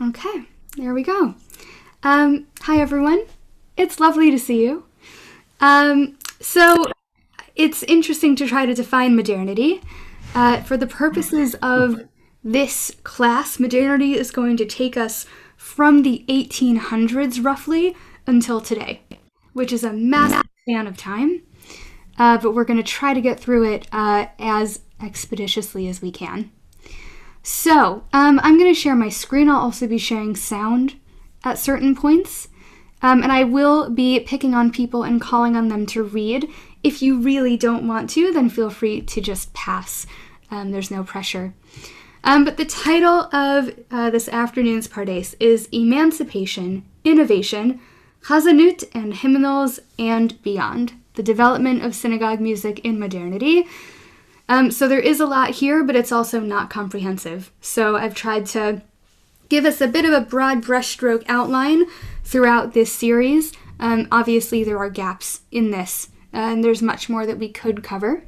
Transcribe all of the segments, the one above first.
Okay, there we go. Hi everyone. It's lovely to see you. So it's interesting to try to define modernity. For the purposes of this class, modernity is going to take us from the 1800s roughly until today, which is a massive span of time. But we're going to try to get through it as expeditiously as we can. So, I'm going to share my screen. I'll also be sharing sound at certain points. And I will be picking on people and calling on them to read. If you really don't want to, then feel free to just pass. There's no pressure. But the title of this afternoon's Pardes is Emancipation, Innovation, Chazanut and Hymnals, and Beyond, the Development of Synagogue Music in Modernity. So there is a lot here, but it's also not comprehensive. So I've tried to give us a bit of a broad brushstroke outline throughout this series. Obviously, there are gaps in this, and there's much more that we could cover.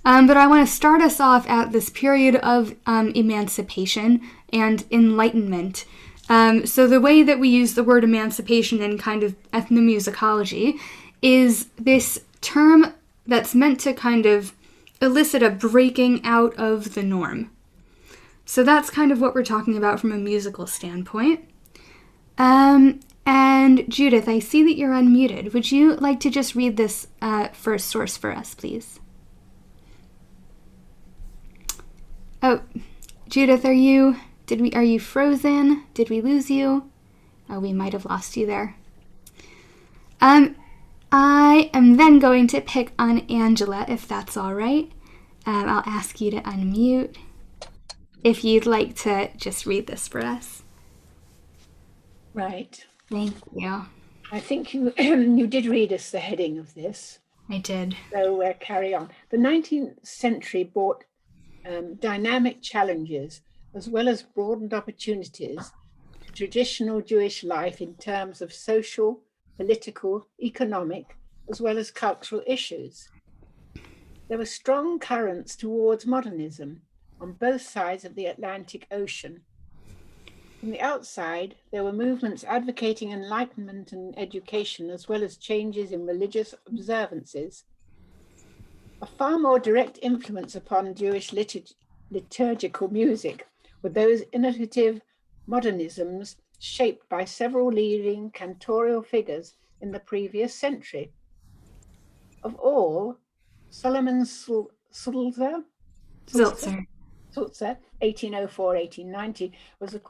But I want to start us off at this period of emancipation and enlightenment. So the way that we use the word emancipation in kind of ethnomusicology is this term that's meant to kind of elicit a breaking out of the norm. So that's kind of what we're talking about from a musical standpoint. And Judith, I see that you're unmuted. Would you like to just read this first source for us, please? Oh, Judith, are you frozen? Did we lose you? Oh, we might have lost you there. I am then going to pick on Angela, if that's all right. I'll ask you to unmute if you'd like to just read this for us. Right. Thank you. I think you you did read us the heading of this. I did. So we'll carry on. The 19th century brought dynamic challenges as well as broadened opportunities to traditional Jewish life in terms of social, political, economic, as well as cultural issues. There were strong currents towards modernism on both sides of the Atlantic Ocean. From the outside, there were movements advocating enlightenment and education, as well as changes in religious observances. A far more direct influence upon Jewish liturgical music were those innovative modernisms shaped by several leading cantorial figures in the previous century. Of all, Solomon Sulzer, 1804-1890, was a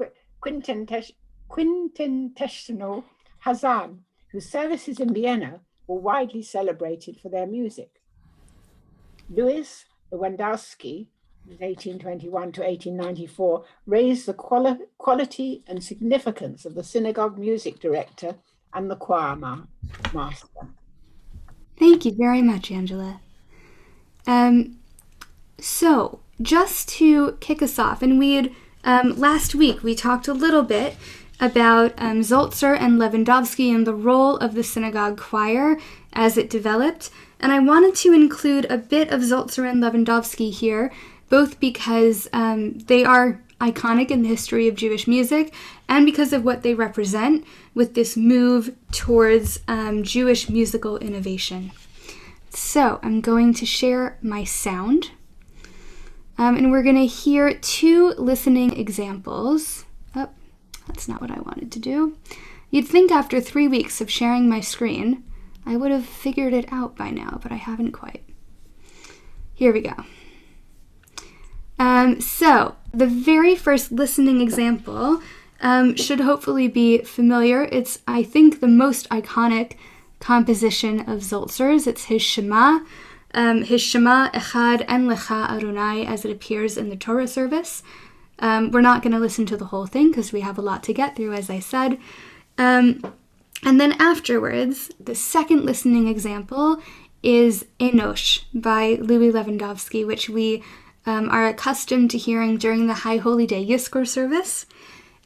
quintessential Hazan, whose services in Vienna were widely celebrated for their music. Louis Lewandowski, 1821 to 1894, raised the quality and significance of the synagogue music director and the choir master. Thank you very much, Angela. So, just to kick us off, and last week we talked a little bit about Zolzer and Lewandowski and the role of the synagogue choir as it developed. And I wanted to include a bit of Zolzer and Lewandowski here, both because they are iconic in the history of Jewish music and because of what they represent with this move towards Jewish musical innovation. So I'm going to share my sound. And we're going to hear two listening examples. Oh, that's not what I wanted to do. You'd think after 3 weeks of sharing my screen, I would have figured it out by now, but I haven't quite. Here we go. So the very first listening example should hopefully be familiar. It's, I think, the most iconic composition of Zolzer's. It's his Shema. His Shema Echad En Lecha Adonai, as it appears in the Torah service. We're not going to listen to the whole thing because we have a lot to get through, as I said. And then afterwards, the second listening example is Enosh by Louis Lewandowski, which we are accustomed to hearing during the High Holy Day Yizkor service.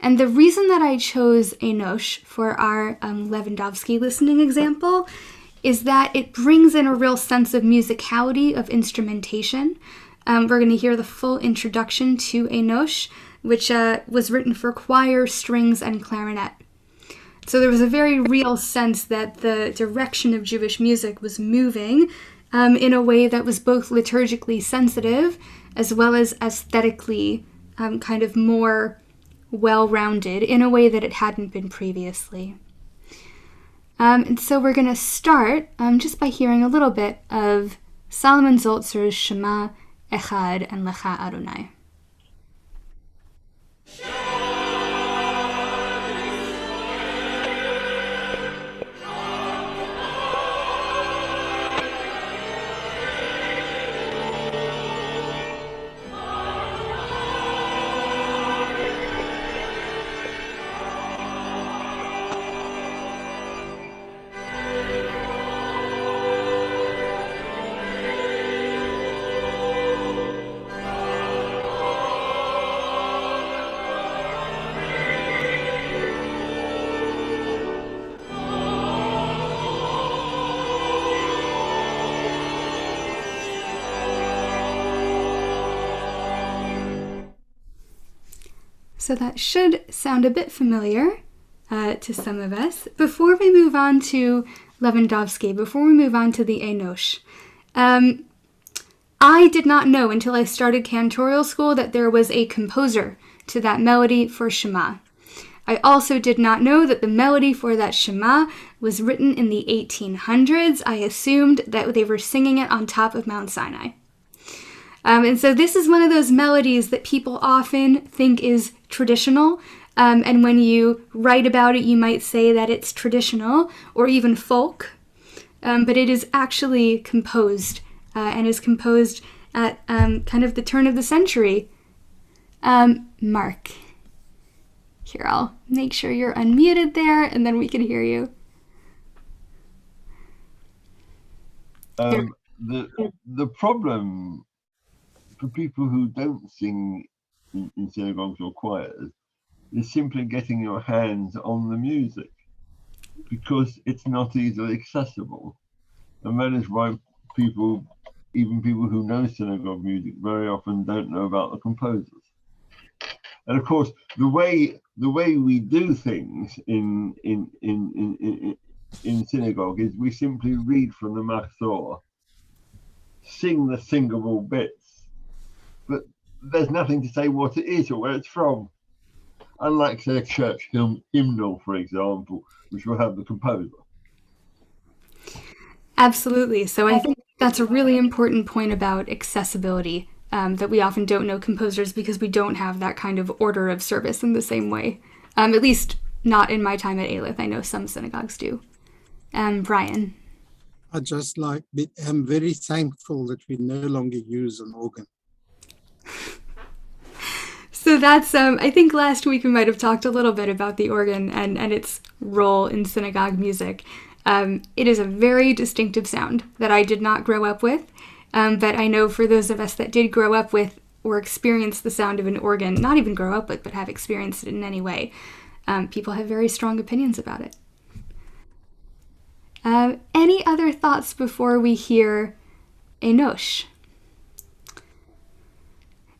And the reason that I chose Enosh for our Lewandowski listening example is that it brings in a real sense of musicality, of instrumentation. We're going to hear the full introduction to Enosh which was written for choir, strings, and clarinet. So there was a very real sense that the direction of Jewish music was moving in a way that was both liturgically sensitive as well as aesthetically kind of more well-rounded in a way that it hadn't been previously. And so we're going to start just by hearing a little bit of Solomon Zoltzer's Shema, Echad, and Lecha Adonai. So that should sound a bit familiar to some of us. Before we move on to Lewandowski, before we move on to the Enosh, I did not know until I started cantorial school that there was a composer to that melody for Shema. I also did not know that the melody for that Shema was written in the 1800s. I assumed that they were singing it on top of Mount Sinai. And so this is one of those melodies that people often think is traditional. And when you write about it, you might say that it's traditional or even folk. But it is actually composed and is composed at kind of the turn of the century. Mark. Here, I'll make sure you're unmuted there, and then we can hear you. The problem for people who don't sing in synagogues or choirs is simply getting your hands on the music, because it's not easily accessible. And that is why people, even people who know synagogue music, very often don't know about the composers. And of course, the way we do things in synagogue is we simply read from the Machzor, sing the singable bits, but there's nothing to say what it is or where it's from. Unlike, say, a church hymnal, for example, which will have the composer. Absolutely. So I think that's a really important point about accessibility, that we often don't know composers because we don't have that kind of order of service in the same way. At least not in my time at Aleph. I know some synagogues do. Brian. I'm very thankful that we no longer use an organ. So that's, I think last week we might have talked a little bit about the organ and its role in synagogue music. It is a very distinctive sound that I did not grow up with, but I know for those of us that did grow up with or experience the sound of an organ, not even grow up with, but have experienced it in any way, people have very strong opinions about it. Any other thoughts before we hear Enosh?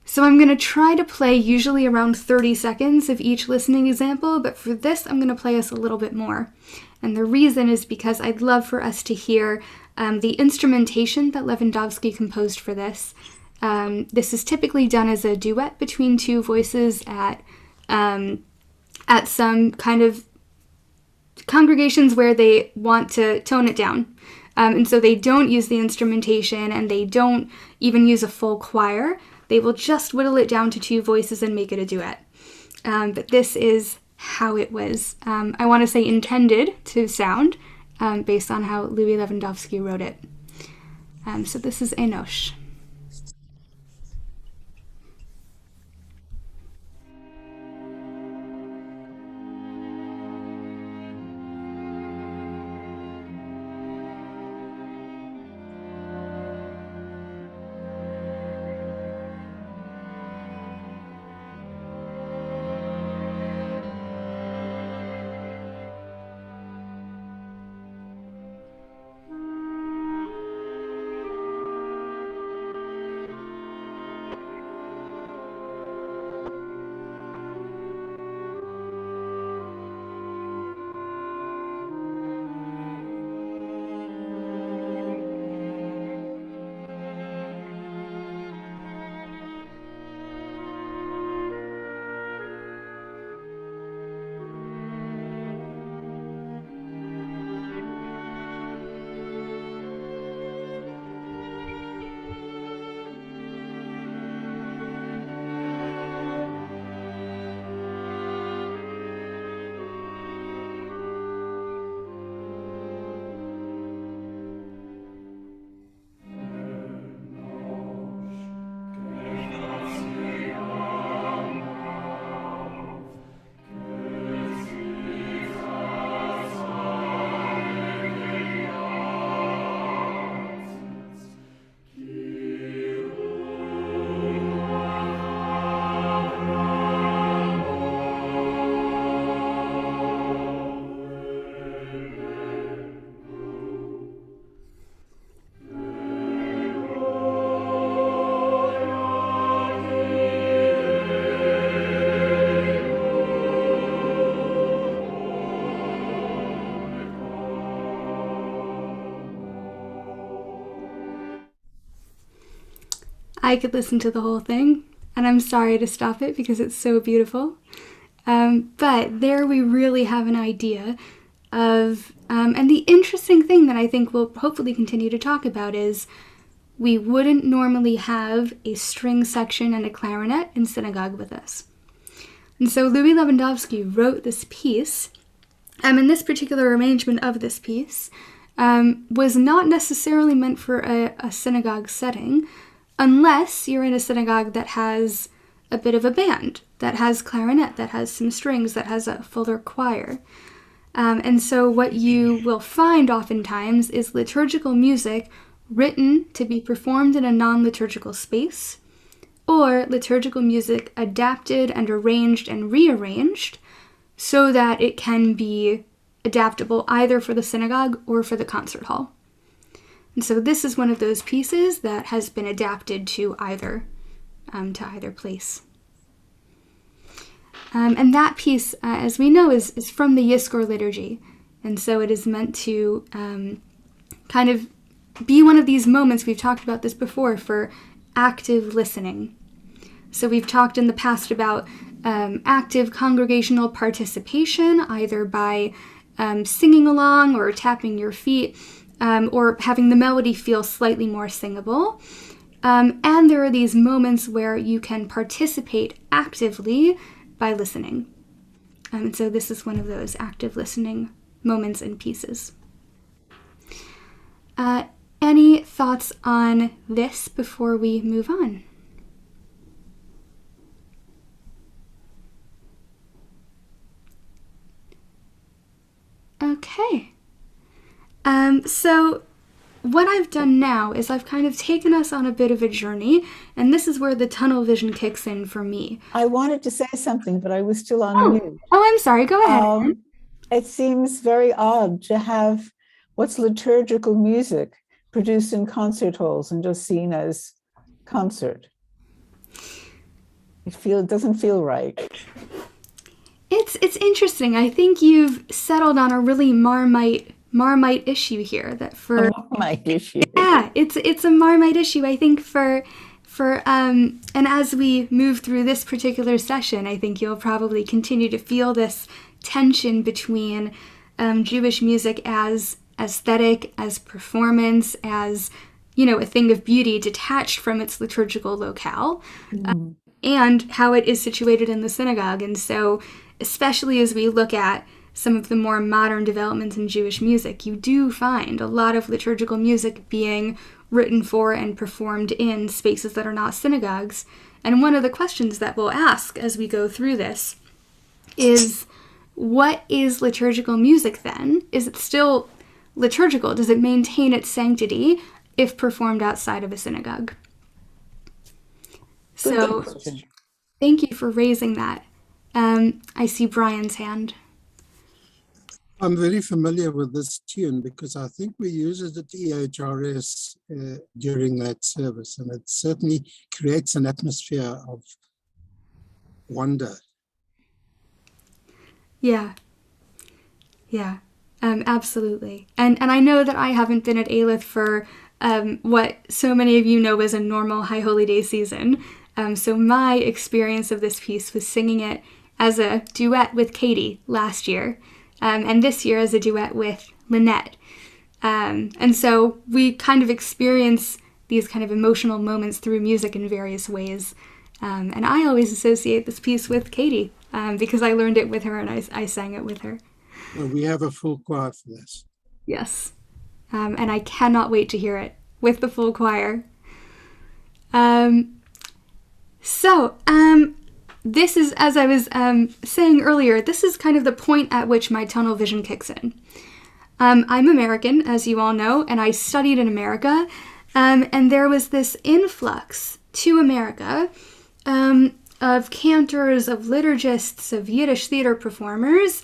So I'm going to try to play usually around 30 seconds of each listening example, but for this I'm going to play us a little bit more. And the reason is because I'd love for us to hear the instrumentation that Lewandowski composed for this. This is typically done as a duet between two voices at some kind of congregations where they want to tone it down. And so they don't use the instrumentation and they don't even use a full choir. They will just whittle it down to two voices and make it a duet. But this is how it was, I want to say, intended to sound based on how Louis Lewandowski wrote it. So this is Enosh. I could listen to the whole thing, and I'm sorry to stop it because it's so beautiful. But there we really have an idea of, and the interesting thing that I think we'll hopefully continue to talk about is we wouldn't normally have a string section and a clarinet in synagogue with us. And so Louis Lewandowski wrote this piece, and this particular arrangement of this piece was not necessarily meant for a synagogue setting, unless you're in a synagogue that has a bit of a band, that has clarinet, that has some strings, that has a fuller choir. And so what you will find oftentimes is liturgical music written to be performed in a non-liturgical space, or liturgical music adapted and arranged and rearranged so that it can be adaptable either for the synagogue or for the concert hall. And so this is one of those pieces that has been adapted to either place. And that piece, as we know, is from the Yizkor liturgy. And so it is meant to kind of be one of these moments, we've talked about this before, for active listening. So we've talked in the past about active congregational participation, either by singing along or tapping your feet, or having the melody feel slightly more singable. And there are these moments where you can participate actively by listening. And so this is one of those active listening moments and pieces. Any thoughts on this before we move on? Okay. So what I've done now is I've kind of taken us on a bit of a journey, and this is where the tunnel vision kicks in for me. I wanted to say something, but I was still on mute. Oh, I'm sorry. Go ahead. It seems very odd to have what's liturgical music produced in concert halls and just seen as concert. It doesn't feel right. It's interesting. I think you've settled on a really Marmite issue here. That for Marmite issue. Yeah, it's a Marmite issue. I think for and as we move through this particular session, I think you'll probably continue to feel this tension between Jewish music as aesthetic, as performance, as a thing of beauty detached from its liturgical locale, and how it is situated in the synagogue. And so, especially as we look at some of the more modern developments in Jewish music, you do find a lot of liturgical music being written for and performed in spaces that are not synagogues. And one of the questions that we'll ask as we go through this is, what is liturgical music then? Is it still liturgical? Does it maintain its sanctity if performed outside of a synagogue? So, thank you for raising that. I see Brian's hand. I'm very familiar with this tune because I think we use it at EHRS during that service, and it certainly creates an atmosphere of wonder. Yeah, absolutely. And I know that I haven't been at Aleph for what so many of you know as a normal High Holy Day season. So my experience of this piece was singing it as a duet with Katie last year, and this year as a duet with Lynette. And so we kind of experience these kind of emotional moments through music in various ways. And I always associate this piece with Katie because I learned it with her and I sang it with her. Well, we have a full choir for this. Yes. And I cannot wait to hear it with the full choir. This is, as I was saying earlier, this is kind of the point at which my tunnel vision kicks in. I'm American, as you all know, and I studied in America, and there was this influx to America of cantors, of liturgists, of Yiddish theater performers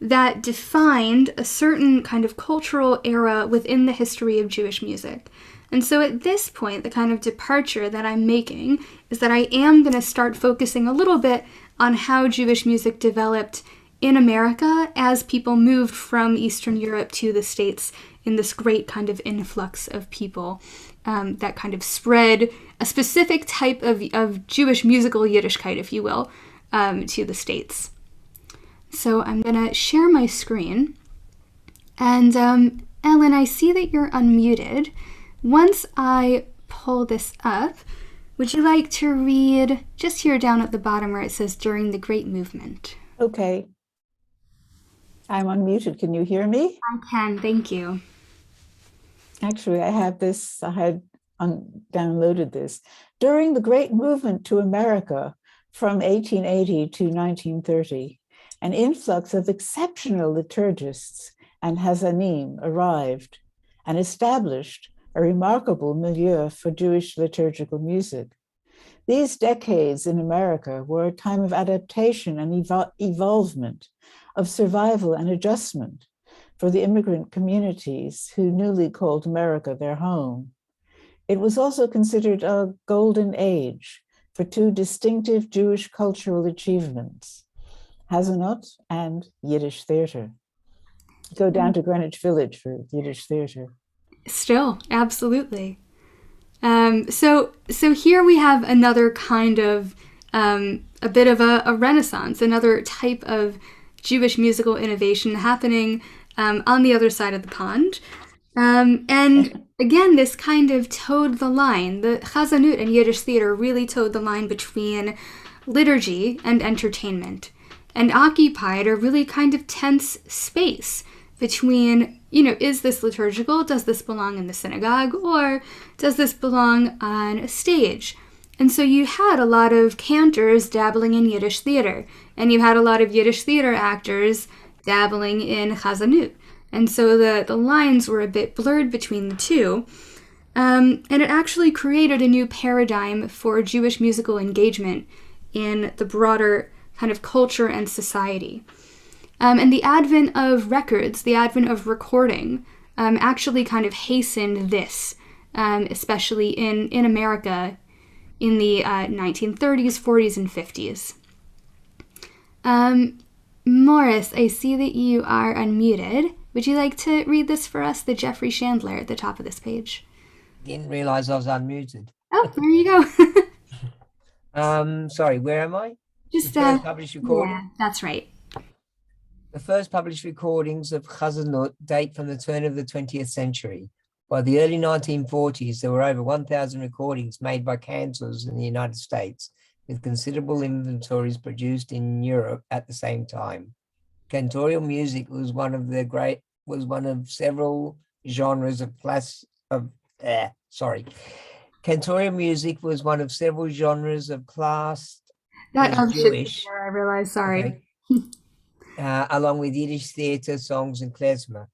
that defined a certain kind of cultural era within the history of Jewish music. And so at this point, the kind of departure that I'm making is that I am going to start focusing a little bit on how Jewish music developed in America as people moved from Eastern Europe to the States in this great kind of influx of people that kind of spread a specific type of Jewish musical Yiddishkeit, if you will, to the States. So I'm going to share my screen. And Ellen, I see that you're unmuted. Once I pull this up, would you like to read just here down at the bottom where it says during the Great Movement? Okay. I'm unmuted. Can you hear me? I can, thank you. Actually, I had downloaded this. During the Great Movement to America from 1880 to 1930, an influx of exceptional liturgists and Hazanim arrived and established a remarkable milieu for Jewish liturgical music. These decades in America were a time of adaptation and evolvement, of survival and adjustment for the immigrant communities who newly called America their home. It was also considered a golden age for two distinctive Jewish cultural achievements, Hazanot and Yiddish theater. Go down to Greenwich Village for Yiddish theater. Still, absolutely. So here we have another kind of, a bit of a renaissance, another type of Jewish musical innovation happening on the other side of the pond. And again, this kind of towed the line. The Chazanut and Yiddish theater really towed the line between liturgy and entertainment, and occupied a really kind of tense space between, is this liturgical? Does this belong in the synagogue? Or does this belong on a stage? And so you had a lot of cantors dabbling in Yiddish theater, and you had a lot of Yiddish theater actors dabbling in Chazanut. And so the lines were a bit blurred between the two. And it actually created a new paradigm for Jewish musical engagement in the broader kind of culture and society. And the advent of records, the advent of recording, actually kind of hastened this, especially in America in the 1930s, 40s, and 50s. Morris, I see that you are unmuted. Would you like to read this for us, the Jeffrey Chandler at the top of this page? Didn't realize I was unmuted. Oh, there you go. Sorry, where am I? Just the first published recording? Yeah, that's right. The first published recordings of Chazanut date from the turn of the 20th century. By the early 1940s, there were over 1,000 recordings made by cantors in the United States, with considerable inventories produced in Europe at the same time. Cantorial music was one of several genres of Cantorial music was one of several genres of class that Jewish. I realize. Sorry. Okay. Along with Yiddish theater, songs, and klezmer.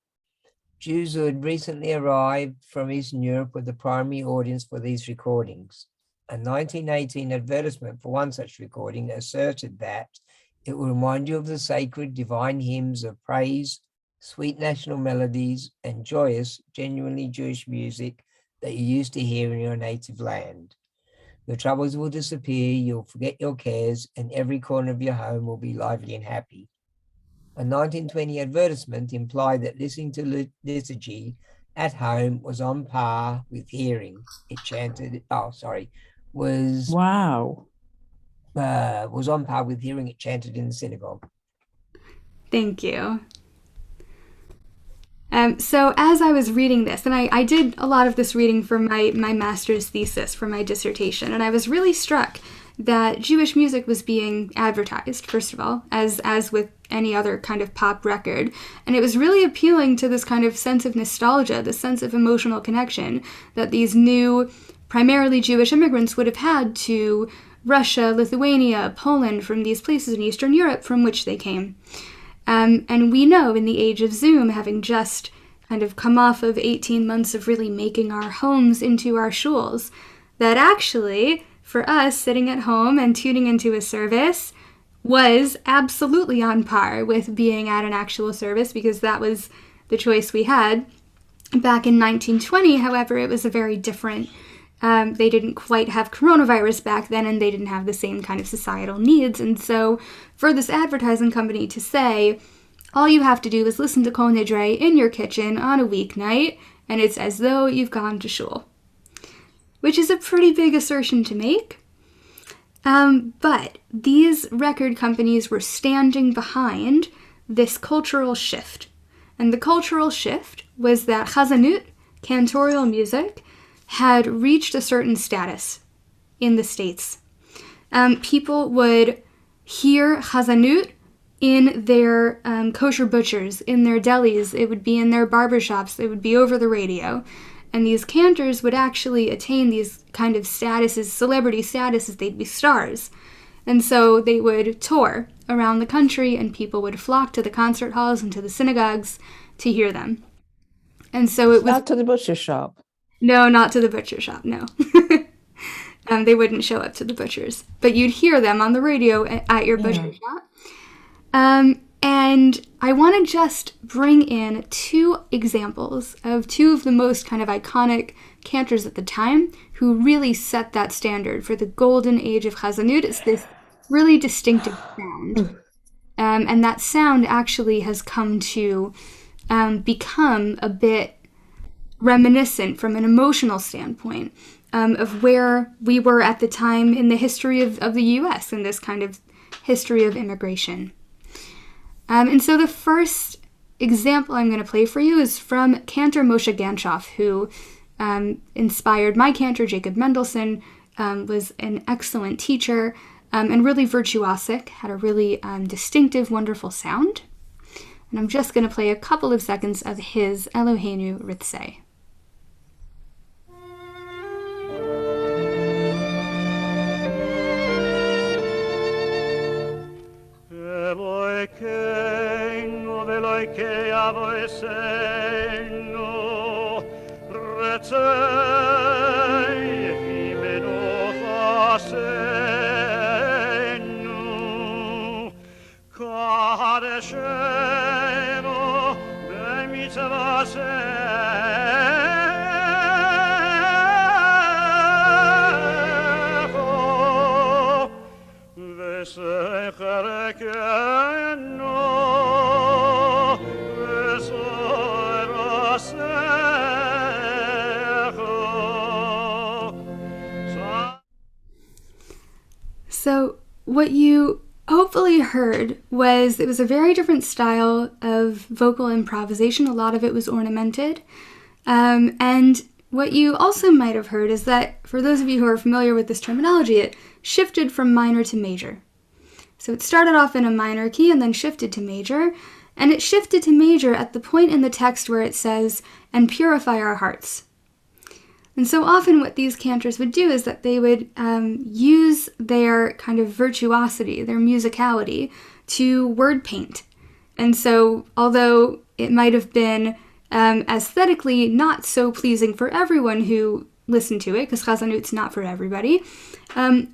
Jews who had recently arrived from Eastern Europe were the primary audience for these recordings. A 1918 advertisement for one such recording asserted that it will remind you of the sacred divine hymns of praise, sweet national melodies, and joyous, genuinely Jewish music that you used to hear in your native land. Your troubles will disappear, you'll forget your cares, and every corner of your home will be lively and happy. A 1920 advertisement implied that listening to liturgy at home was on par with hearing it chanted. Was on par with hearing it chanted in the synagogue. Thank you. So as I was reading this, and I did a lot of this reading for my master's thesis, for my dissertation, and I was really struck that Jewish music was being advertised, first of all, as with any other kind of pop record. And it was really appealing to this kind of sense of nostalgia, this sense of emotional connection that these new, primarily Jewish immigrants would have had to Russia, Lithuania, Poland, from these places in Eastern Europe from which they came. And we know in the age of Zoom, having just kind of come off of 18 months of really making our homes into our shuls, that actually, for us sitting at home and tuning into a service was absolutely on par with being at an actual service, because that was the choice we had. Back in 1920, however, it was a very different, they didn't quite have coronavirus back then, and they didn't have the same kind of societal needs. And so for this advertising company to say, all you have to do is listen to Kol Nidre in your kitchen on a weeknight, and it's as though you've gone to shul. Which is a pretty big assertion to make. But these record companies were standing behind this cultural shift. And the cultural shift was that chazanut, cantorial music, had reached a certain status in the States. People would hear chazanut in their kosher butchers, in their delis. It would be in their barbershops. It would be over the radio. And these cantors would actually attain these kind of statuses, celebrity statuses. They'd be stars. And so they would tour around the country, and people would flock to the concert halls and to the synagogues to hear them. And so it was... Not to the butcher shop. No, not to the butcher shop, no. They wouldn't show up to the butchers. But you'd hear them on the radio at your butcher shop. And I want to just bring in two examples of two of the most kind of iconic cantors at the time who really set that standard for the golden age of chazanut. It's this really distinctive sound. And that sound actually has come to become a bit reminiscent from an emotional standpoint of where we were at the time in the history of the U.S. and this kind of history of immigration. And so the first example I'm going to play for you is from cantor Moshe Ganshoff, who inspired my cantor, Jacob Mendelson, was an excellent teacher and really virtuosic, had a really distinctive, wonderful sound. And I'm just going to play a couple of seconds of his Eloheinu Ritzeh. Eloheinu ve'Elohei avoseinu Ritzeh himenu chaseinu Kadeshenu b'mitzvaseinu V'secherekenu So what you hopefully heard was it was a very different style of vocal improvisation. A lot of it was ornamented. And what you also might have heard is that, for those of you who are familiar with this terminology, it shifted from minor to major. So it started off in a minor key and then shifted to major. And it shifted to major at the point in the text where it says, "and purify our hearts." And so often what these cantors would do is that they would use their kind of virtuosity, their musicality, to word paint. And so although it might have been aesthetically not so pleasing for everyone who listened to it, because chazanut's not for everybody,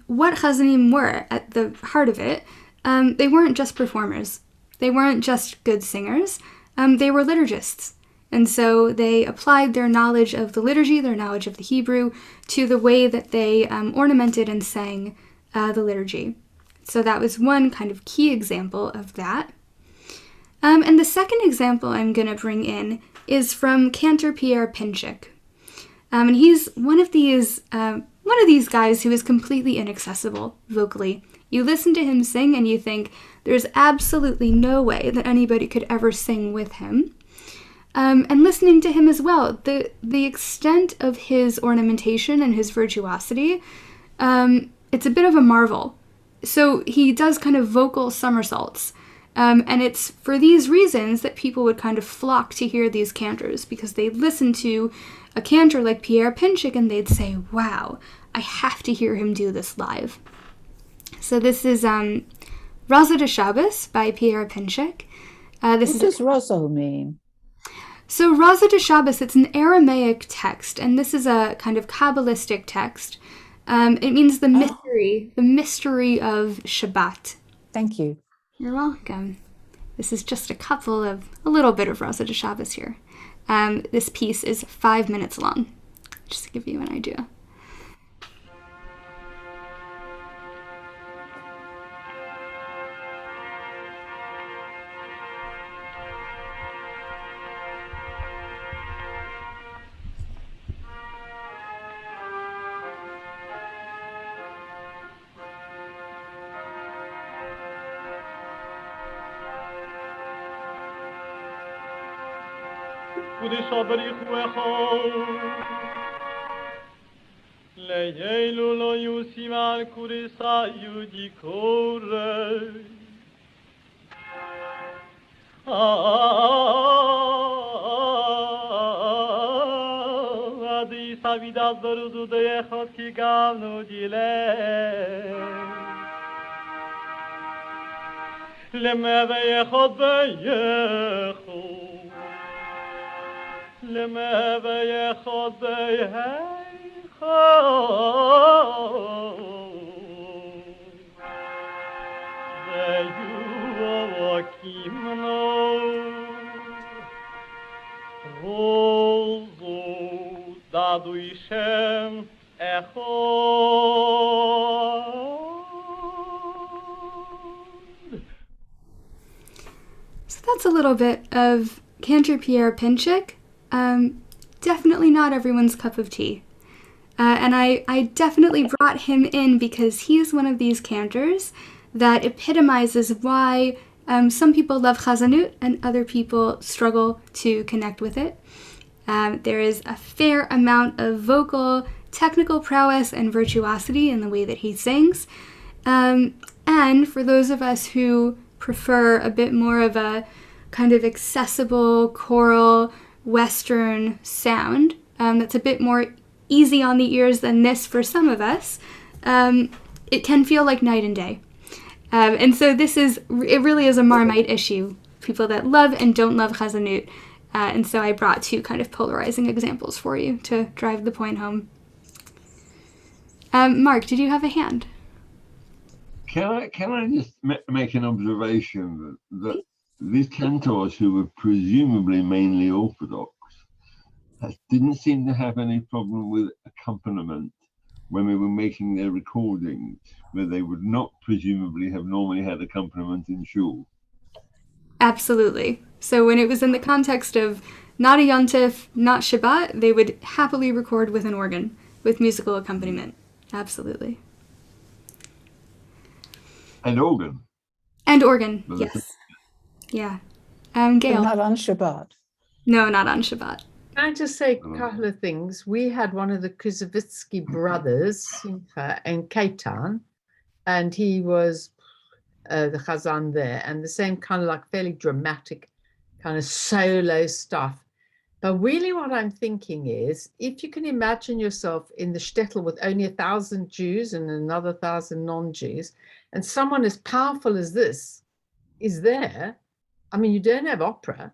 what chazanim were at the heart of it, they weren't just performers. They weren't just good singers. They were liturgists. And so they applied their knowledge of the liturgy, their knowledge of the Hebrew, to the way that they ornamented and sang the liturgy. So that was one kind of key example of that. And the second example I'm going to bring in is from Cantor Pierre Pinchik. And he's one of these guys who is completely inaccessible vocally. You listen to him sing and you think there's absolutely no way that anybody could ever sing with him. And listening to him as well, the extent of his ornamentation and his virtuosity, it's a bit of a marvel. So he does kind of vocal somersaults. And it's for these reasons that people would kind of flock to hear these cantors, because they'd listen to a cantor like Pierre Pinchik and they'd say, wow, I have to hear him do this live. So this is Raza de Shabbos by Pierre Pinchik. What does Raza mean? So Raza de Shabbos, it's an Aramaic text, and this is a kind of Kabbalistic text. It means the mystery of Shabbat. Thank you. You're welcome. This is just a little bit of Raza de Shabbos here. This piece is 5 minutes long, just to give you an idea. קודשא בריחו ליילו לא יוסימ על קודשא יודי קורא Adi savidas dorudu de echot ki gavnu dile Lemeve echot beyechot Lemeve echot beyechot Veyu vakimno Rozo dadu ishem echod. So that's a little bit of Cantor Pierre Pinchik. Definitely not everyone's cup of tea. And I definitely brought him in because he is one of these cantors that epitomizes why some people love Chazanut and other people struggle to connect with it. There is a fair amount of vocal, technical prowess and virtuosity in the way that he sings. And for those of us who prefer a bit more of a kind of accessible, choral, Western sound that's a bit more easy on the ears than this for some of us, it can feel like night and day. And so it really is a Marmite issue, people that love and don't love Chazanut. And so I brought two kind of polarizing examples for you to drive the point home. Mark, did you have a hand? Can I just make an observation that these cantors, who were presumably mainly Orthodox, didn't seem to have any problem with accompaniment when they were making their recordings, where they would not presumably have normally had accompaniment in shul. Absolutely. So when it was in the context of not a Yontif, not Shabbat, they would happily record with an organ, with musical accompaniment. Absolutely. And organ. And organ, yes. Yeah. Gail? But not on Shabbat. No, not on Shabbat. Can I just say a couple of things? We had one of the Kuzovitsky brothers, Simcha, in Cape Town, and he was the Chazan there, and the same kind of like fairly dramatic kind of solo stuff. But really what I'm thinking is, if you can imagine yourself in the shtetl with only 1,000 Jews and another 1,000 non-Jews, and someone as powerful as this is there, I mean, you don't have opera.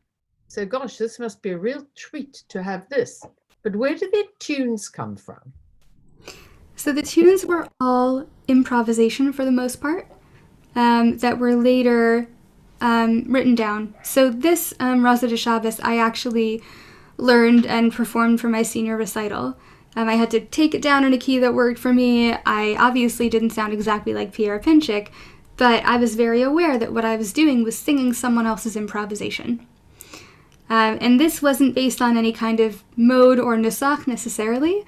So gosh, this must be a real treat to have this. But where did their tunes come from? So the tunes were all improvisation for the most part, that were later written down. So this Raza de Shabbos I actually learned and performed for my senior recital. I had to take it down in a key that worked for me. I obviously didn't sound exactly like Pierre Pinchik, but I was very aware that what I was doing was singing someone else's improvisation. And this wasn't based on any kind of mode or nusach necessarily.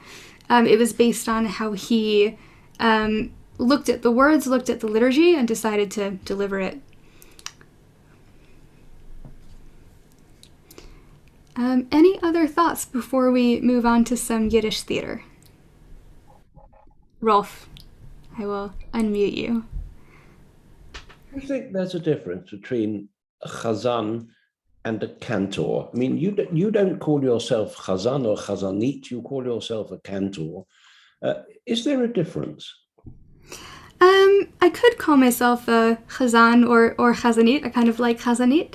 It was based on how he looked at the words, looked at the liturgy, and decided to deliver it. Any other thoughts before we move on to some Yiddish theater? Rolf, I will unmute you. I think there's a difference between a chazan and a cantor. I mean, you don't call yourself chazan or chazanit, you call yourself a cantor. Is there a difference? I could call myself a chazan or chazanit. I kind of like chazanit.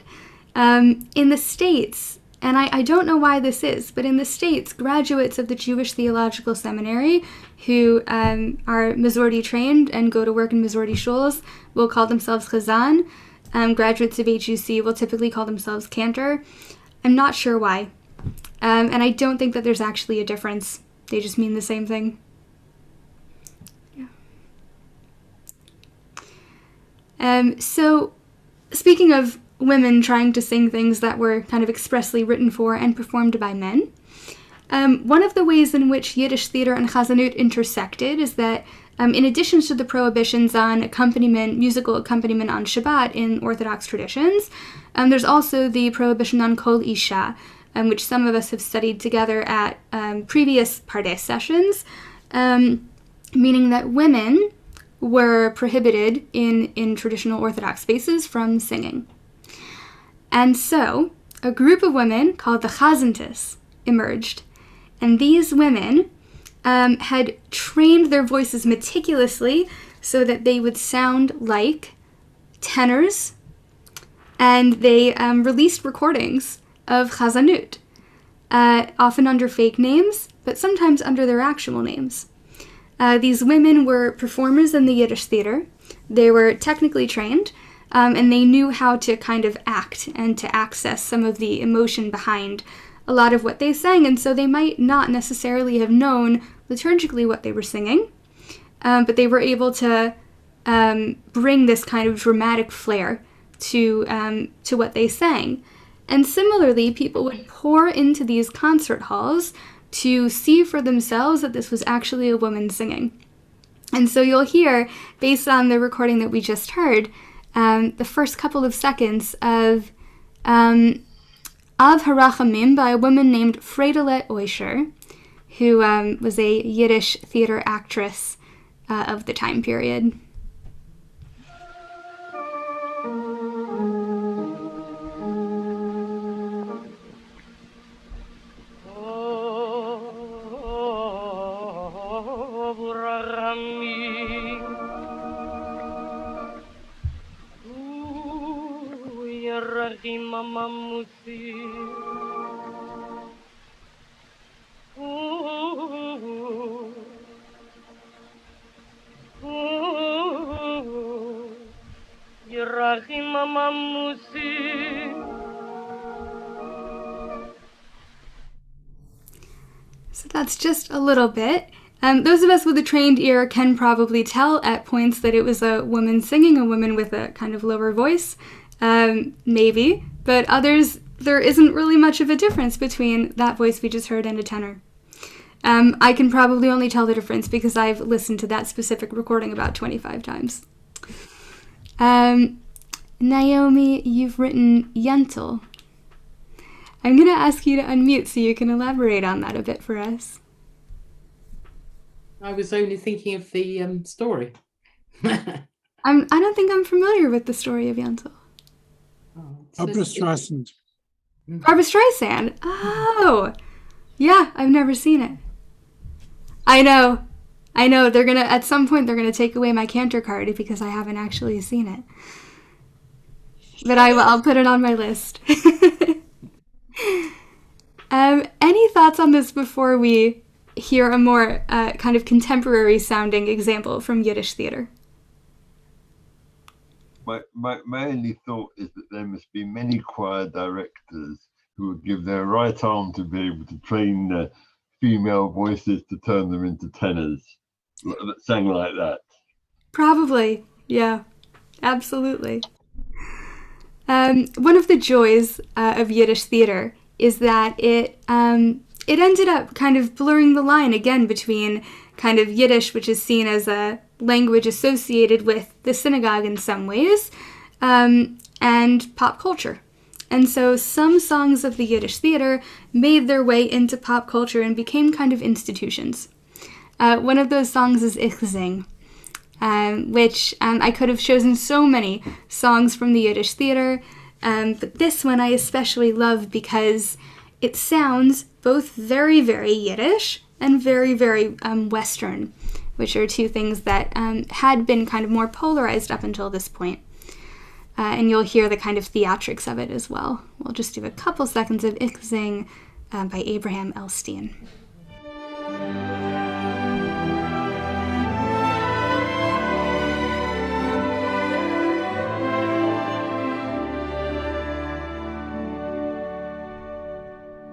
In the States, and I don't know why this is, but in the States, graduates of the Jewish Theological Seminary who are Mizordi trained and go to work in Mizordi shuls will call themselves chazan. Graduates of HUC will typically call themselves cantor. I'm not sure why. And I don't think that there's actually a difference. They just mean the same thing. Yeah. So, speaking of women trying to sing things that were kind of expressly written for and performed by men, one of the ways in which Yiddish theater and Chazanut intersected is that in addition to the prohibitions on accompaniment, musical accompaniment on Shabbat in Orthodox traditions, there's also the prohibition on Kol Isha, which some of us have studied together at previous Pardes sessions, meaning that women were prohibited in traditional Orthodox spaces from singing. And so a group of women called the Chazantis emerged. And these women had trained their voices meticulously so that they would sound like tenors, and they released recordings of Chazanut, often under fake names, but sometimes under their actual names. These women were performers in the Yiddish theater. They were technically trained, and they knew how to kind of act and to access some of the emotion behind a lot of what they sang, and so they might not necessarily have known liturgically what they were singing, but they were able to bring this kind of dramatic flair to what they sang. And similarly, people would pour into these concert halls to see for themselves that this was actually a woman singing. And so you'll hear, based on the recording that we just heard, the first couple of seconds of Harachamim by a woman named Friedele Oischer, who was a Yiddish theater actress of the time period. So that's just a little bit. Those of us with a trained ear can probably tell at points that it was a woman singing, a woman with a kind of lower voice, maybe, but others, there isn't really much of a difference between that voice we just heard and a tenor. I can probably only tell the difference because I've listened to that specific recording about 25 times. Naomi, you've written Yentl. I'm going to ask you to unmute so you can elaborate on that a bit for us. I was only thinking of the story. I don't think I'm familiar with the story of Yentl. Barbra Streisand. Barbra Streisand? Oh! Yeah, I've never seen it. I know. They're gonna, at some point, they're gonna take away my Cantor card because I haven't actually seen it. But I'll put it on my list. Any thoughts on this before we hear a more kind of contemporary sounding example from Yiddish theater? My only thought is that there must be many choir directors who would give their right arm to be able to train female voices to turn them into tenors that sang like that. Probably, yeah, absolutely. One of the joys of Yiddish theater is that it ended up kind of blurring the line again between kind of Yiddish, which is seen as a language associated with the synagogue in some ways, and pop culture. And so some songs of the Yiddish theater made their way into pop culture and became kind of institutions. One of those songs is Ich Sing, which I could have chosen so many songs from the Yiddish theater, but this one I especially love because it sounds both very, very Yiddish and very, very Western, which are two things that had been kind of more polarized up until this point. And you'll hear the kind of theatrics of it as well. We'll just do a couple seconds of Ich Sing by Abraham Elstein.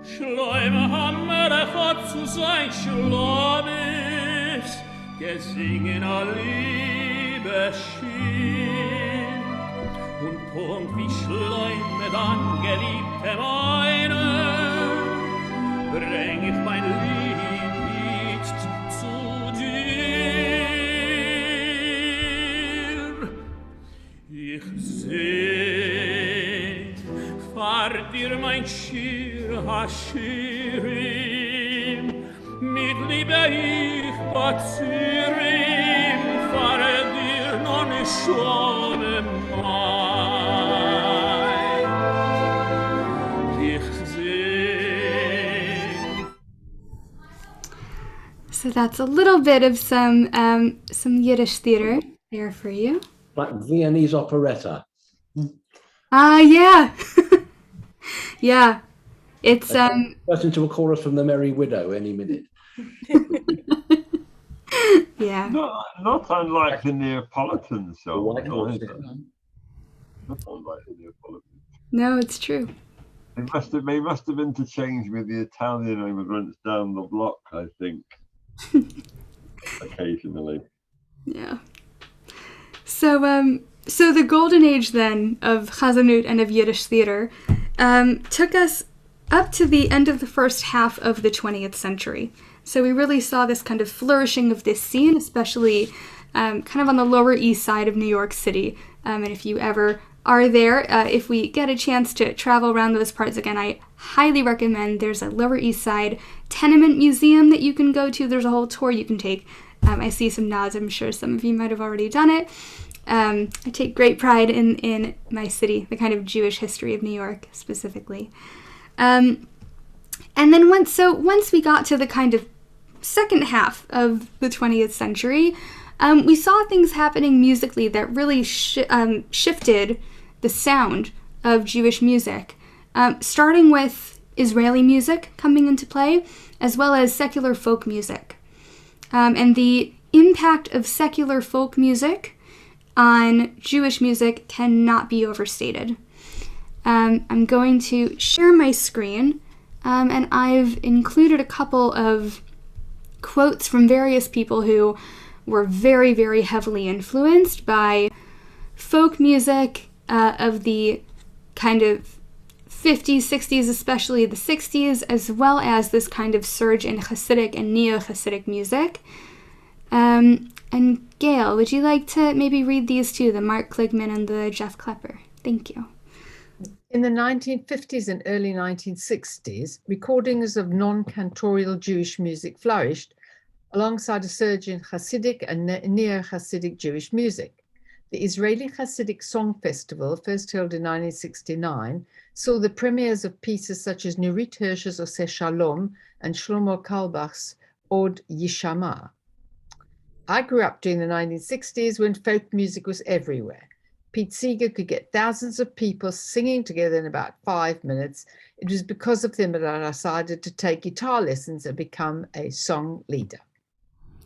Schleimer Hammer hat zu sein Schlabis, gesingen a Liebe schien. Und Punkt wie Schleimer dann geliebte meine, bring ich mein Lied jetzt zu dir. Ich seh Fahr dir mein Schir Hashirim, mit Liebe ich Bazirim, fahr dir non schone mai. Ich seh. So that's a little bit of some Yiddish theater there for you. Like Viennese operetta. Yeah. Yeah. It's Burst into a chorus from the Merry Widow any minute. yeah. Not unlike the Neapolitan song. White Horse. Not unlike the Neapolitan. No, it's true. They must have interchanged with the Italian immigrants down the block, I think. Occasionally. Yeah. So the golden age then of Chazanut and of Yiddish theater took us up to the end of the first half of the 20th century. So we really saw this kind of flourishing of this scene, especially kind of on the Lower East Side of New York City. And if you ever are there, if we get a chance to travel around those parts again, I highly recommend. There's a Lower East Side tenement museum that you can go to. There's a whole tour you can take. I see some nods. I'm sure some of you might have already done it. I take great pride in my city, the kind of Jewish history of New York specifically. And then once we got to the kind of second half of the 20th century, we saw things happening musically that really shifted the sound of Jewish music, starting with Israeli music coming into play, as well as secular folk music. And the impact of secular folk music on Jewish music cannot be overstated. I'm going to share my screen, and I've included a couple of quotes from various people who were very, very heavily influenced by folk music of the kind of 50s, 60s, especially the 60s, as well as this kind of surge in Hasidic and Neo-Hasidic music. And Gail, would you like to maybe read these two, the Mark Kligman and the Jeff Klepper? Thank you. In the 1950s and early 1960s, recordings of non-cantorial Jewish music flourished, alongside a surge in Hasidic and Neo-Hasidic Jewish music. The Israeli Hasidic Song Festival, first held in 1969, saw the premieres of pieces such as Nurit Hirsch's Oseh Shalom and Shlomo Kalbach's Od Yishama. I grew up during the 1960s when folk music was everywhere. Pete Seeger could get thousands of people singing together in about 5 minutes. It was because of them that I decided to take guitar lessons and become a song leader.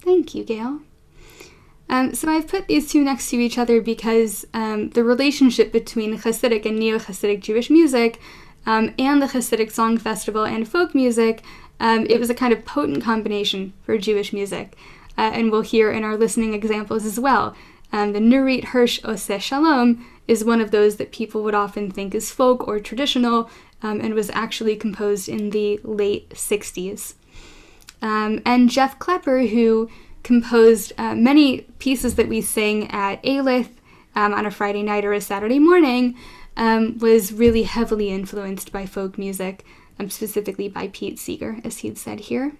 Thank you, Gail. So I've put these two next to each other because the relationship between Hasidic and Neo-Hasidic Jewish music and the Hasidic Song Festival and folk music, it was a kind of potent combination for Jewish music. And we'll hear in our listening examples as well. The Nurit Hirsch Oseh Shalom is one of those that people would often think is folk or traditional, and was actually composed in the late 60s. And Jeff Klepper, who composed many pieces that we sing at Eilith on a Friday night or a Saturday morning, was really heavily influenced by folk music, specifically by Pete Seeger, as he'd said here.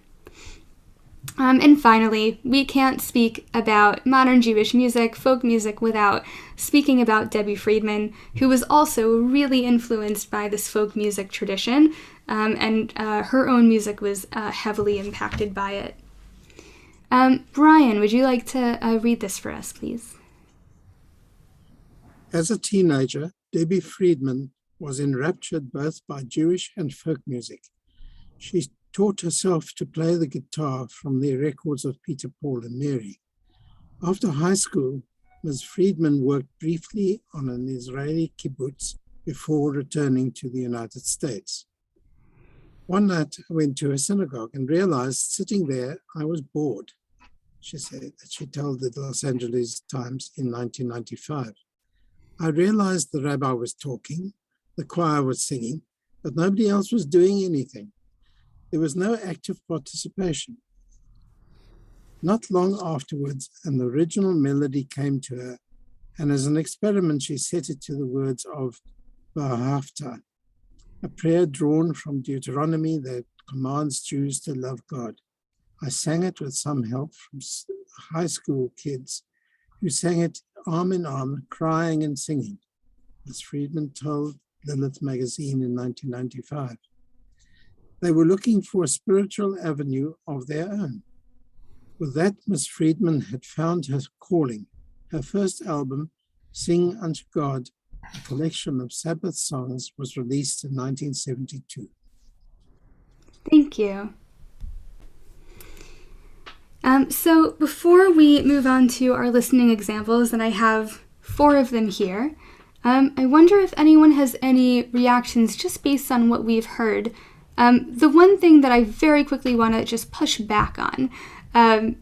And finally, we can't speak about modern Jewish music, folk music, without speaking about Debbie Friedman, who was also really influenced by this folk music tradition, and her own music was heavily impacted by it. Brian, would you like to read this for us, please? As a teenager, Debbie Friedman was enraptured both by Jewish and folk music. She taught herself to play the guitar from the records of Peter, Paul, and Mary. After high school, Ms. Friedman worked briefly on an Israeli kibbutz before returning to the United States. One night, I went to a synagogue and realized sitting there, I was bored, she said, that she told the Los Angeles Times in 1995. I realized the rabbi was talking, the choir was singing, but nobody else was doing anything. There was no active participation. Not long afterwards, an original melody came to her, and as an experiment, she set it to the words of V'ahavta, a prayer drawn from Deuteronomy that commands Jews to love God. I sang it with some help from high school kids who sang it arm in arm, crying and singing, as Friedman told Lilith magazine in 1995. They were looking for a spiritual avenue of their own. With that, Miss Friedman had found her calling. Her first album, Sing Unto God, a collection of Sabbath songs, was released in 1972. Thank you. So before we move on to our listening examples, and I have 4 of them here, I wonder if anyone has any reactions just based on what we've heard. The one thing that I very quickly want to just push back on.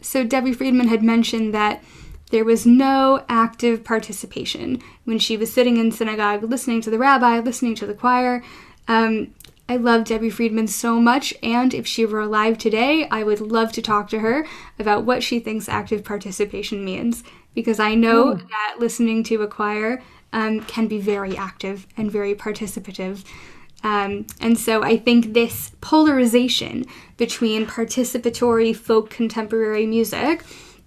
So Debbie Friedman had mentioned that there was no active participation when she was sitting in synagogue, listening to the rabbi, listening to the choir. I love Debbie Friedman so much, and if she were alive today, I would love to talk to her about what she thinks active participation means, because I know that listening to a choir can be very active and very participative. And so I think this polarization between participatory folk contemporary music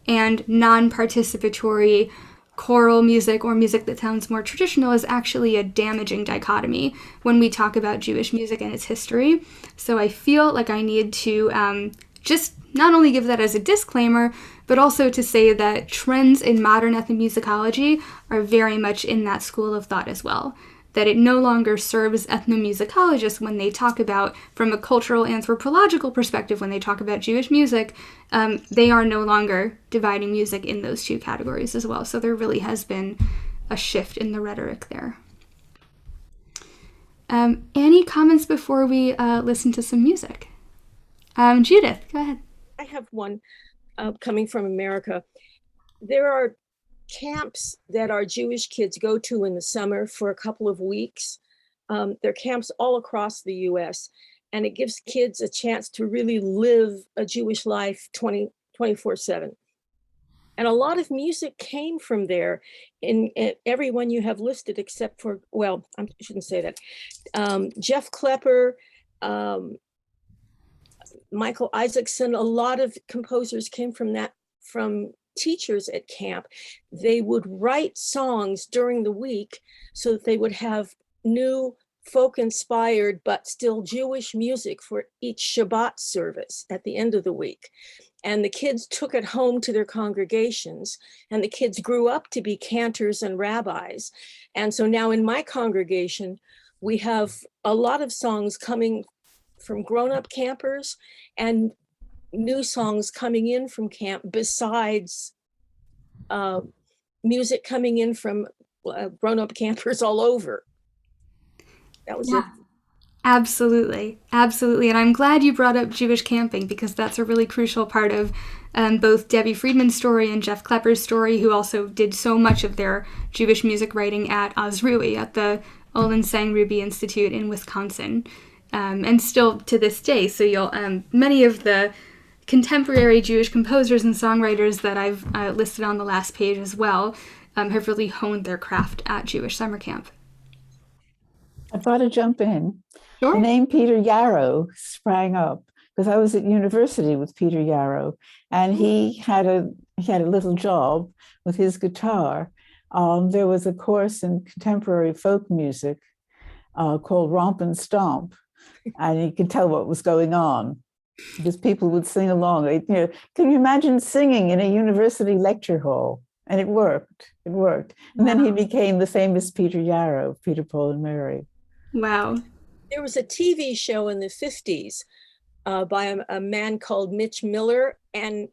and non-participatory choral music or music that sounds more traditional is actually a damaging dichotomy when we talk about Jewish music and its history. So I feel like I need to just not only give that as a disclaimer, but also to say that trends in modern ethnomusicology are very much in that school of thought as well. That it no longer serves ethnomusicologists when they talk about, from a cultural anthropological perspective, when they talk about Jewish music, they are no longer dividing music in those 2 categories as well. So there really has been a shift in the rhetoric there. Any comments before we listen to some music? Judith, go ahead. I have one coming from America. There are camps that our Jewish kids go to in the summer for a couple of weeks. They're camps all across the US, and it gives kids a chance to really live a Jewish life 24/7. And a lot of music came from there in everyone you have listed, except for, well, I shouldn't say that. Jeff Klepper, Michael Isaacson, a lot of composers came from teachers at camp. They would write songs during the week so that they would have new folk-inspired but still Jewish music for each Shabbat service at the end of the week. And the kids took it home to their congregations, and the kids grew up to be cantors and rabbis. And so now in my congregation, we have a lot of songs coming from grown-up campers and new songs coming in from camp, besides music coming in from grown-up campers all over. That was it. Absolutely. And I'm glad you brought up Jewish camping, because that's a really crucial part of both Debbie Friedman's story and Jeff Klepper's story, who also did so much of their Jewish music writing at Osrui, at the Olin Sang Ruby Institute in Wisconsin, and still to this day. So many of the contemporary Jewish composers and songwriters that I've listed on the last page as well have really honed their craft at Jewish summer camp. I've got to jump in. Sure. The name Peter Yarrow sprang up because I was at university with Peter Yarrow, and he had a little job with his guitar. There was a course in contemporary folk music called Romp and Stomp, and you could tell what was going on because people would sing along. Can you imagine singing in a university lecture hall? And it worked. And then he became the famous Peter Yarrow, Peter, Paul, and Mary. Wow. There was a TV show in the 50s by a man called Mitch Miller, and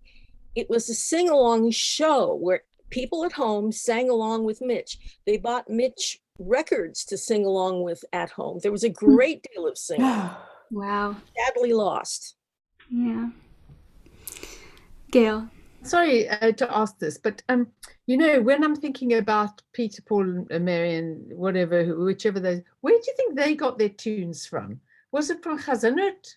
it was a sing-along show where people at home sang along with Mitch. They bought Mitch records to sing along with at home. There was a great deal of singing. Wow. Sadly lost. Yeah. Gail. Sorry to ask this, but when I'm thinking about Peter, Paul, and Mary, and whichever those, where do you think they got their tunes from? Was it from Chazanut?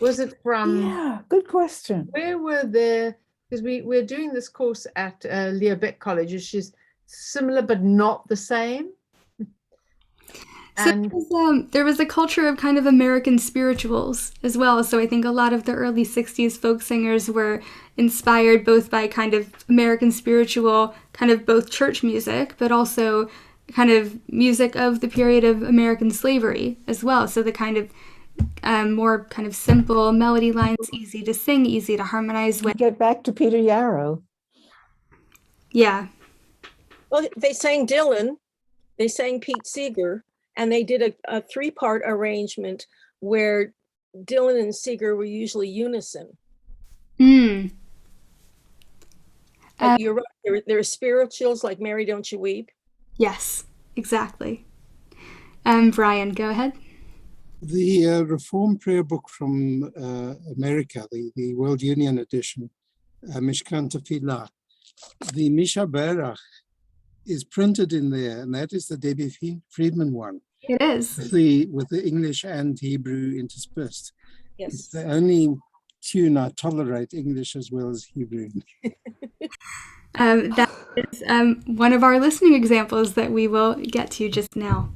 Was it from? Yeah, good question. Where were they? Because we're doing this course at Leo Beck College, which is similar but not the same. So And there was a culture of kind of American spirituals as well. So I think a lot of the early 60s folk singers were inspired both by kind of American spiritual, kind of both church music, but also kind of music of the period of American slavery as well. So the kind of more kind of simple melody lines, easy to sing, easy to harmonize with. Get back to Peter Yarrow. Yeah. Well, they sang Dylan, they sang Pete Seeger, and they did a three-part arrangement where Dylan and Seeger were usually unison. Mm. You're right. There are spirituals like Mary Don't You Weep. Yes, exactly. Brian, go ahead. The Reform Prayer Book from America, the World Union edition, Mishkan Tefillah, the Mishaberach is printed in there, and that is the Debbie Friedman one. It is. With the English and Hebrew interspersed. Yes. It's the only tune I tolerate English as well as Hebrew. That is one of our listening examples that we will get to just now.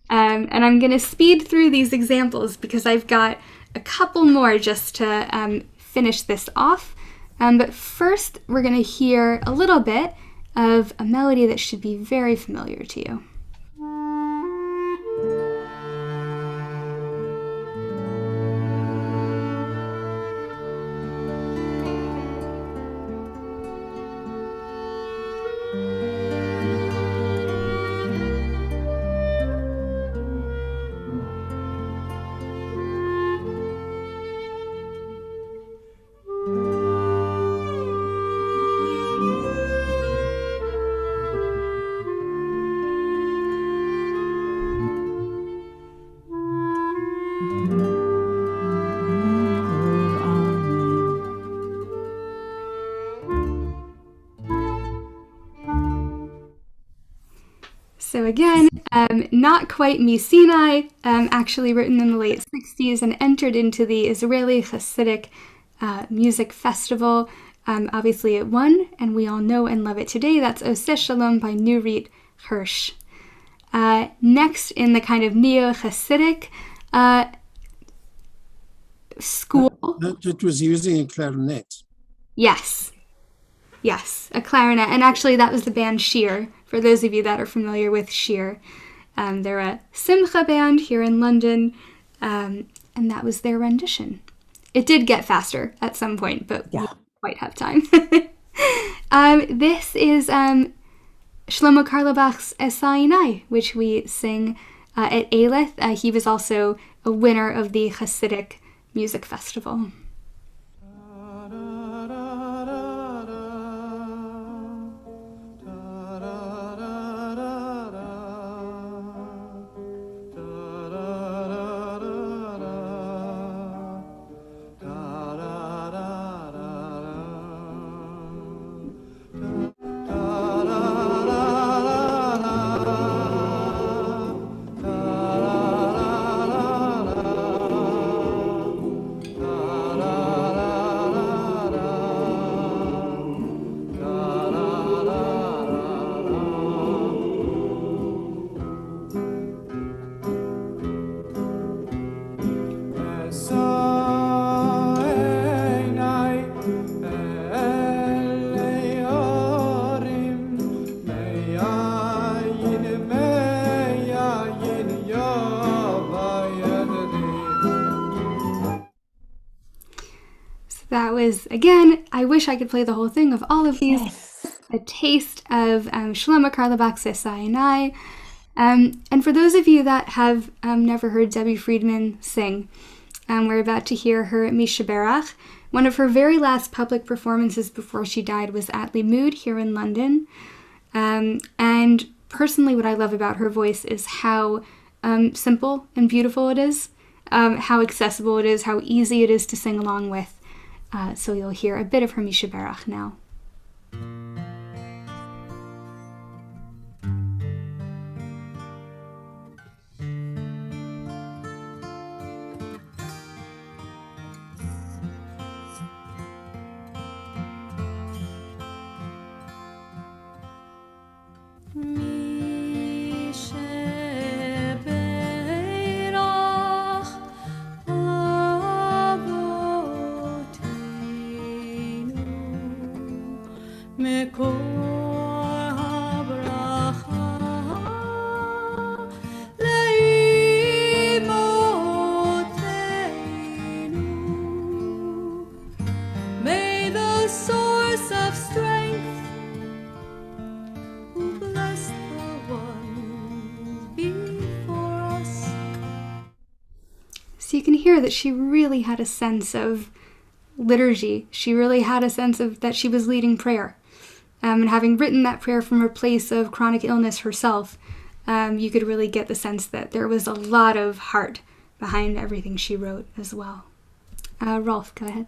And I'm going to speed through these examples because I've got a couple more just to finish this off. But first, we're going to hear a little bit of a melody that should be very familiar to you. So again, not quite Mi Sinai, actually written in the late 60s and entered into the Israeli Hasidic Music Festival. Obviously it won, and we all know and love it today. That's Oseh Shalom by Nurit Hirsch. Next, in the kind of neo-Hasidic school. That was using a clarinet. Yes, a clarinet. And actually that was the band Shir, for those of you that are familiar with Shir. They're a Simcha band here in London, and that was their rendition. It did get faster at some point, but we didn't quite have time. This is Shlomo Carlebach's Esainai, which we sing at Eileth. He was also a winner of the Hasidic Music Festival. That was, again, I wish I could play the whole thing of all of these. Yes. A taste of Shlomo Carlebach's Esainai. And for those of you that have never heard Debbie Friedman sing, we're about to hear her at Mishaberach. One of her very last public performances before she died was at Limud here in London. And personally, what I love about her voice is how simple and beautiful it is, how accessible it is, how easy it is to sing along with. So you'll hear a bit of her Mishaberach now. So you can hear that she really had a sense of liturgy. She really had a sense of that she was leading prayer. And having written that prayer from her place of chronic illness herself, you could really get the sense that there was a lot of heart behind everything she wrote as well. Rolf, go ahead.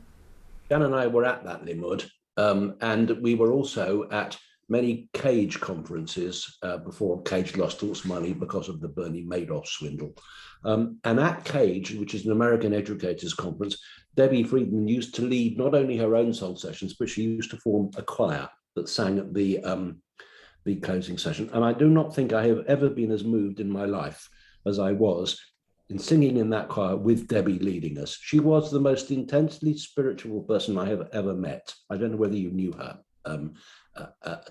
Jan and I were at that Limud, and we were also at many Cage conferences before Cage lost all its money because of the Bernie Madoff swindle. And at Cage, which is an American educators conference, Debbie Friedman used to lead not only her own song sessions, but she used to form a choir that sang at the closing session. And I do not think I have ever been as moved in my life as I was in singing in that choir with Debbie leading us. She was the most intensely spiritual person I have ever met. I don't know whether you knew her,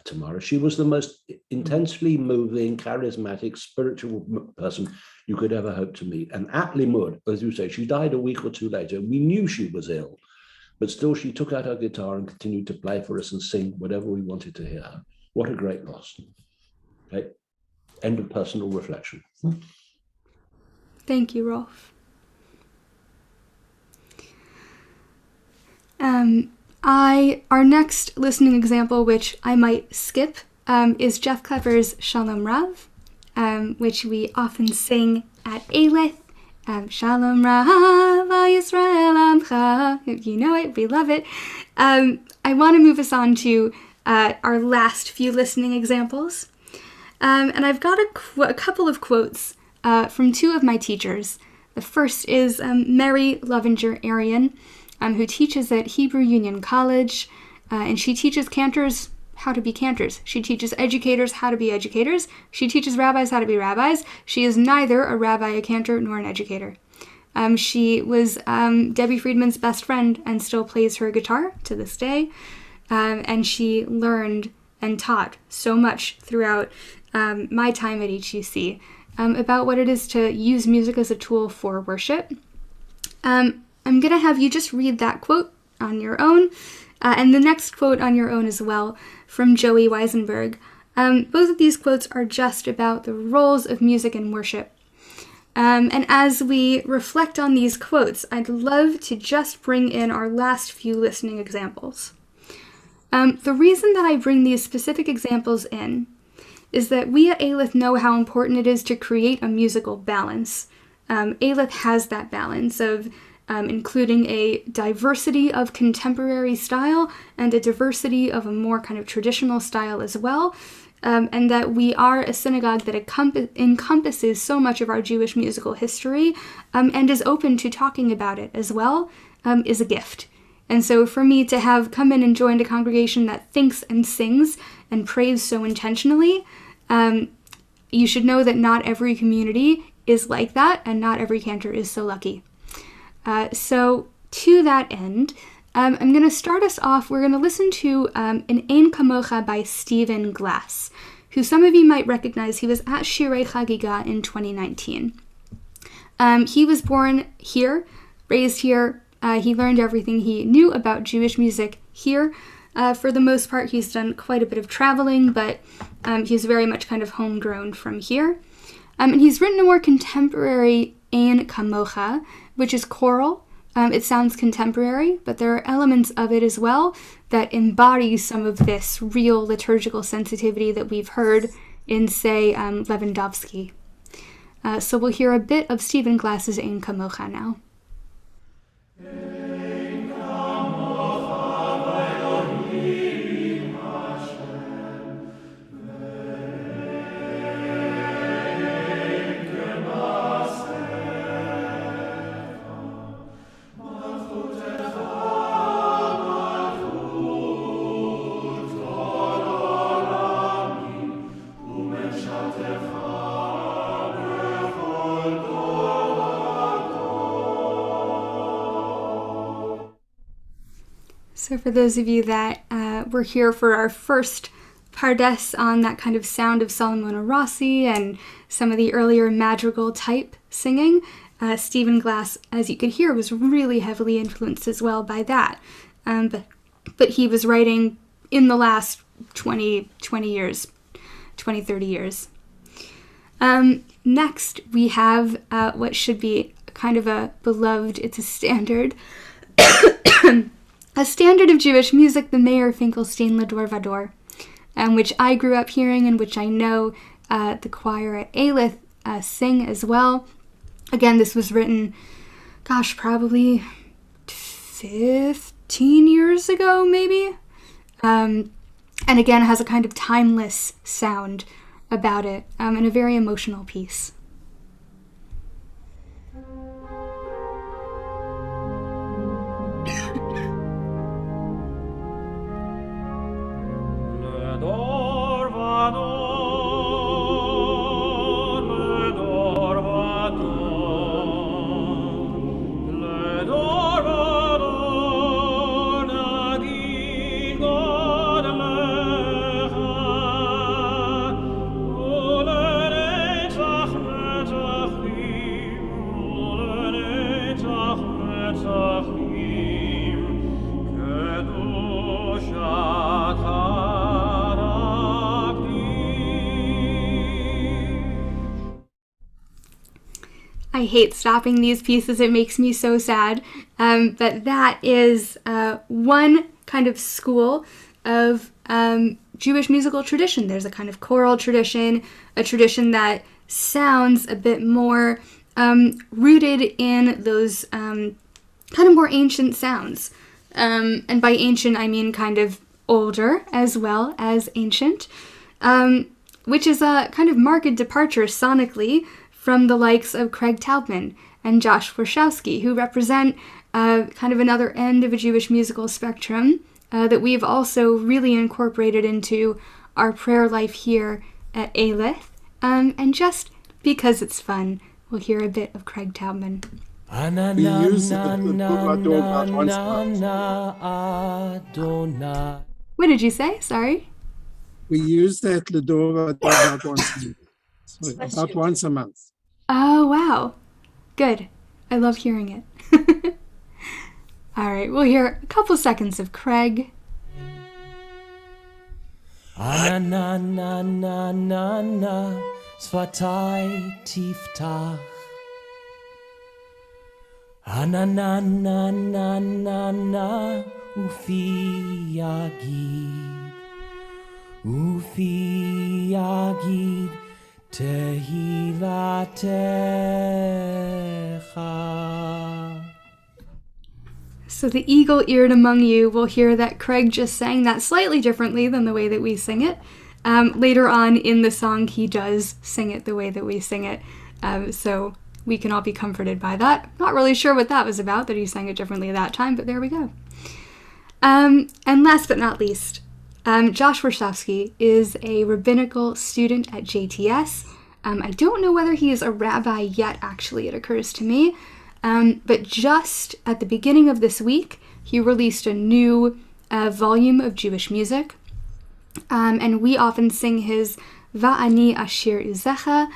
Tamara. She was the most intensely moving, charismatic, spiritual person you could ever hope to meet. And at Limud, as you say, she died a week or two later. We knew she was ill, but still she took out her guitar and continued to play for us and sing whatever we wanted to hear her. What a great loss. Okay. End of personal reflection. Thank you, Rolf. Our next listening example, which I might skip, is Jeff Clever's Shalom Rav, which we often sing at Eileth. Shalom Rav Yisrael Amcha. If you know it, we love it. I want to move us on to our last few listening examples. And I've got a couple of quotes from two of my teachers. The first is Mary Lovinger-Arian, who teaches at Hebrew Union College, and she teaches cantors how to be cantors. She teaches educators how to be educators. She teaches rabbis how to be rabbis. She is neither a rabbi, a cantor, nor an educator. She was Debbie Friedman's best friend and still plays her guitar to this day. And she learned and taught so much throughout my time at HUC about what it is to use music as a tool for worship. I'm going to have you just read that quote on your own, and the next quote on your own as well, from Joey Weisenberg. Both of these quotes are just about the roles of music in worship. And as we reflect on these quotes, I'd love to just bring in our last few listening examples. The reason that I bring these specific examples in is that we at Eileth know how important it is to create a musical balance. Eileth has that balance of including a diversity of contemporary style and a diversity of a more kind of traditional style as well, and that we are a synagogue that encompasses so much of our Jewish musical history and is open to talking about it as well, is a gift. And so for me to have come in and joined a congregation that thinks and sings and prays so intentionally, you should know that not every community is like that, and not every cantor is so lucky. So to that end, I'm going to start us off. We're going to listen to an Ein Kamocha by Stephen Glass, who some of you might recognize. He was at Shirei Chagiga in 2019. He was born here, raised here. He learned everything he knew about Jewish music here. For the most part, he's done quite a bit of traveling, but he's very much kind of homegrown from here. And he's written a more contemporary Ein Kamocha, which is choral. It sounds contemporary, but there are elements of it as well that embody some of this real liturgical sensitivity that we've heard in, say, Lewandowski. So we'll hear a bit of Stephen Glass's Ein Kamocha now. So for those of you that were here for our first Pardes on that kind of sound of Salomon Rossi and some of the earlier madrigal type singing, Stephen Glass, as you could hear, was really heavily influenced as well by that. But he was writing in the last 20 years, 20, 30 years. Next, we have what should be kind of a beloved, it's a standard, a standard of Jewish music, the Meir Finkelstein Lador Vador, which I grew up hearing and which I know the choir at Aleph sing as well. Again, this was written, gosh, probably 15 years ago, maybe. And again, has a kind of timeless sound about it, and a very emotional piece. I hate stopping these pieces. It makes me so sad. But that is one kind of school of Jewish musical tradition. There's a kind of choral tradition, a tradition that sounds a bit more rooted in those kind of more ancient sounds. And by ancient, I mean kind of older as well as ancient, which is a kind of marked departure sonically from the likes of Craig Taubman and Josh Warshawski, who represent kind of another end of a Jewish musical spectrum that we've also really incorporated into our prayer life here at Aleph. And just because it's fun, we'll hear a bit of Craig Taubman. We use the once. What did you say? Sorry? We use that Lador about once a month. Oh, wow. Good. I love hearing it. All right, we'll hear a couple seconds of Craig. Na na na na na Svatai tiftach na na na na na na Ufi yagid Tehilatecha. So the eagle-eared among you will hear that Craig just sang that slightly differently than the way that we sing it. Later on in the song, he does sing it the way that we sing it. So we can all be comforted by that. Not really sure what that was about, that he sang it differently that time, but there we go. And last but not least, Josh Warshawski is a rabbinical student at JTS. I don't know whether he is a rabbi yet, actually, it occurs to me. But just at the beginning of this week, he released a new volume of Jewish music. And we often sing his Va'ani Ashir Uzecha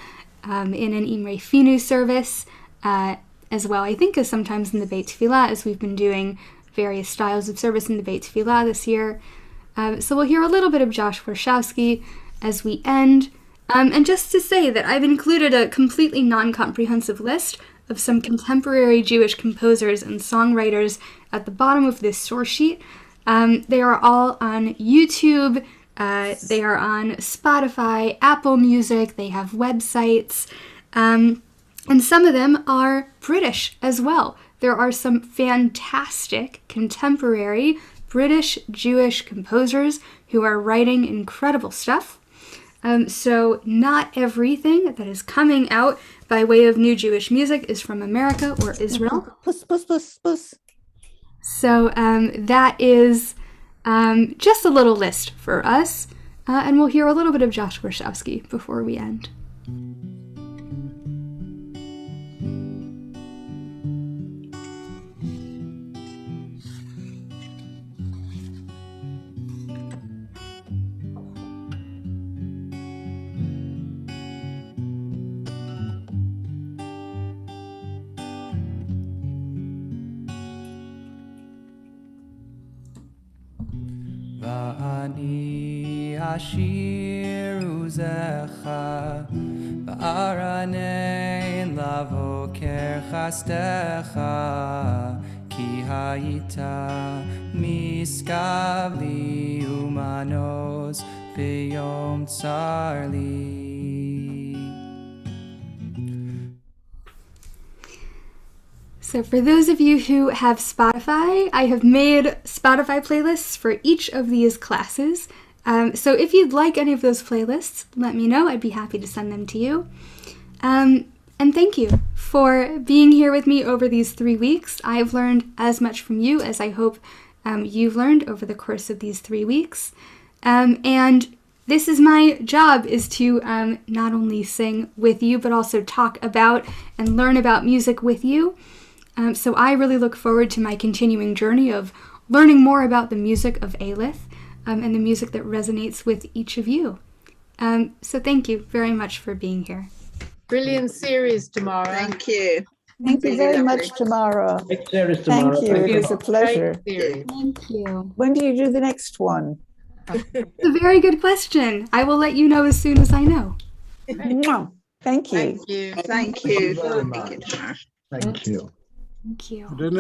in an Imre Finu service as well, I think, as sometimes in the Beit Tefillah, as we've been doing various styles of service in the Beit Tefillah this year. So we'll hear a little bit of Josh Warshawski as we end. And just to say that I've included a completely non-comprehensive list of some contemporary Jewish composers and songwriters at the bottom of this source sheet. They are all on YouTube, they are on Spotify, Apple Music, they have websites, and some of them are British as well. There are some fantastic contemporary British Jewish composers who are writing incredible stuff. So not everything that is coming out by way of new Jewish music is from America or Israel. Puss, puss, puss, puss. So that is just a little list for us. And we'll hear a little bit of Josh Warshawski before we end. Va'ani ashir uzecha va'aranein lavoker בחסדך, כי היית משכב לי ומנוס ביום צר לי. So for those of you who have Spotify, I have made Spotify playlists for each of these classes. So if you'd like any of those playlists, let me know. I'd be happy to send them to you. And thank you for being here with me over these 3 weeks. I've learned as much from you as I hope you've learned over the course of these 3 weeks. And this is my job, is to not only sing with you, but also talk about and learn about music with you. So I really look forward to my continuing journey of learning more about the music of Aelith and the music that resonates with each of you. So thank you very much for being here. Brilliant series, Tamara. Thank you. Thank you very much, Tamara. Thank you. It was a pleasure. Thank you. When do you do the next one? It's a very good question. I will let you know as soon as I know. Mwah. Thank you. Thank you. Thank you. very much. Thank you. Thank you. I don't know